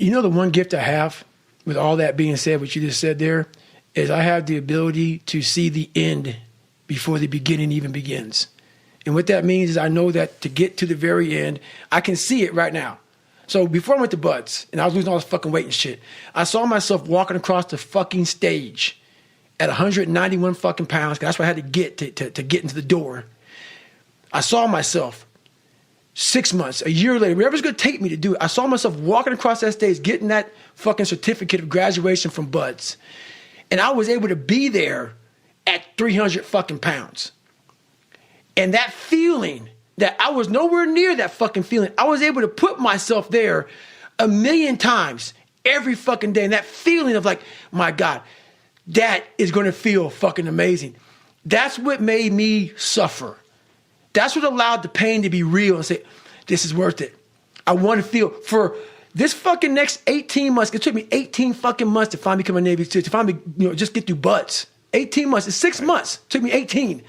You know, the one gift I have, with all that being said, what you just said there, is I have the ability to see the end before the beginning even begins. And what that means is I know that to get to the very end, I can see it right now. So before I went to Buds and I was losing all this fucking weight and shit, I saw myself walking across the fucking stage at 191 fucking pounds, 'cause that's what I had to get to get into the door. I saw myself 6 months, a year later, whatever's going to take me to do it. I saw myself walking across that stage, getting that fucking certificate of graduation from Buds. And I was able to be there at 300 fucking pounds. And that feeling that I was nowhere near that fucking feeling, I was able to put myself there 1,000,000 times every fucking day. And that feeling of like, my God, that is going to feel fucking amazing. That's what made me suffer. That's what allowed the pain to be real and say, this is worth it. I want to feel for this fucking next 18 months. It took me 18 fucking months to finally become a Navy SEAL, to finally, just get through Buds. 18 months. It's 6 months. It took me 18.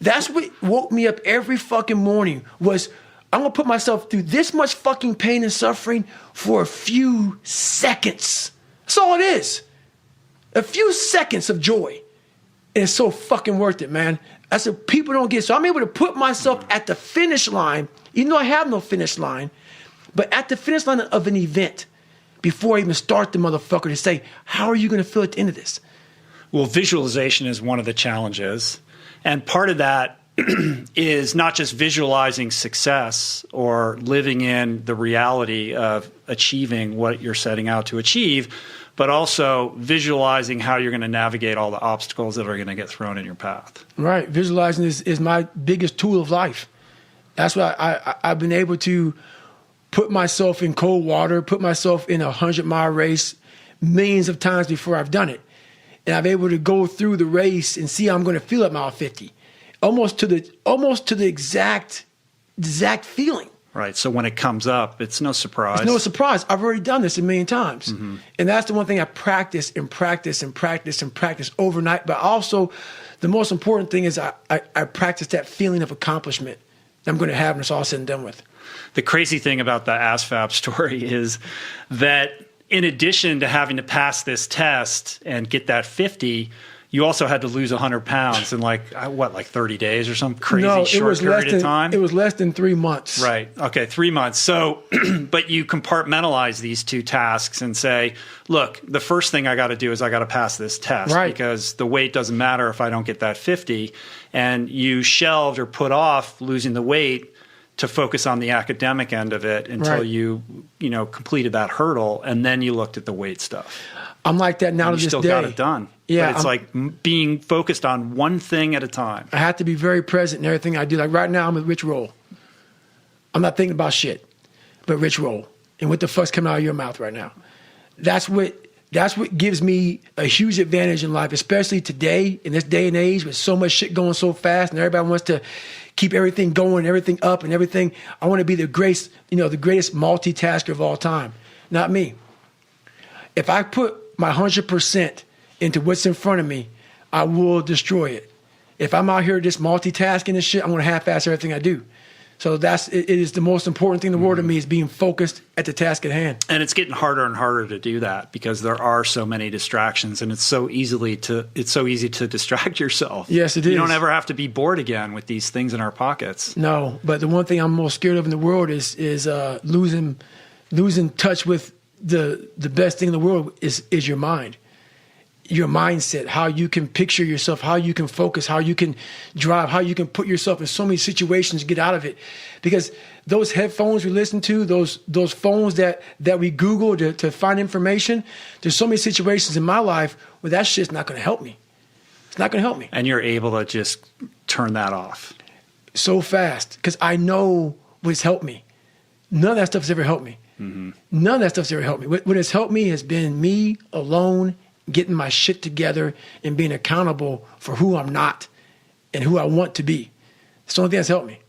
That's what woke me up every fucking morning was I'm going to put myself through this much fucking pain and suffering for a few seconds. That's all it is. A few seconds of joy. And it's so fucking worth it, man. That's what people don't get. So I'm able to put myself at the finish line, even though I have no finish line, but at the finish line of an event before I even start the motherfucker to say, how are you going to feel at the end of this? Well, visualization is one of the challenges. And part of that is not just visualizing success or living in the reality of achieving what you're setting out to achieve, but also visualizing how you're going to navigate all the obstacles that are going to get thrown in your path. Right. Visualizing is my biggest tool of life. That's why I've been able to put myself in cold water, put myself in a 100-mile race millions of times before I've done it. And I'm able to go through the race and see how I'm going to feel at mile 50, almost to the exact feeling. Right. So when it comes up, it's no surprise. It's no surprise. I've already done this a million times. Mm-hmm. And that's the one thing I practice and practice and practice and practice overnight. But also, the most important thing is I practice that feeling of accomplishment that I'm going to have when it's all said and done with. The crazy thing about the ASVAB story is that in addition to having to pass this test and get that 50, you also had to lose 100 pounds in like 30 days or some crazy short period of time? It was less than 3 months. Right. Okay, 3 months. So, but you compartmentalize these two tasks and say, look, the first thing I got to do is I got to pass this test, right? Because the weight doesn't matter if I don't get that 50. And you shelved or put off losing the weight to focus on the academic end of it until you completed that hurdle, and then you looked at the weight stuff. I'm like that now to this day. You still got it done. Yeah, but it's like being focused on one thing at a time. I have to be very present in everything I do. Like right now, I'm with Rich Roll. I'm not thinking about shit, but Rich Roll. And what the fuck's coming out of your mouth right now? That's what gives me a huge advantage in life, especially today, in this day and age, with so much shit going so fast, and everybody wants to keep everything going, everything up, and everything. I want to be the greatest multitasker of all time. Not me. If I put my 100% into what's in front of me, I will destroy it. If I'm out here just multitasking and shit, I'm going to half-ass everything I do. So it is the most important thing in the world to me, is being focused at the task at hand. And it's getting harder and harder to do that because there are so many distractions, and it's so easy to distract yourself. Yes, it is. You don't ever have to be bored again with these things in our pockets. No, but the one thing I'm most scared of in the world is losing touch with the best thing in the world is your mind. Your mindset, how you can picture yourself, how you can focus, how you can drive, how you can put yourself in so many situations to get out of it. Because those headphones we listen to, those phones that we Google to find information, there's so many situations in my life where that shit's not going to help me. It's not going to help me. And you're able to just turn that off. So fast, because I know what's helped me. None of that stuff has ever helped me. Mm-hmm. None of that stuff's ever helped me. What has helped me has been me alone, getting my shit together and being accountable for who I'm not and who I want to be. It's the only thing that's helped me.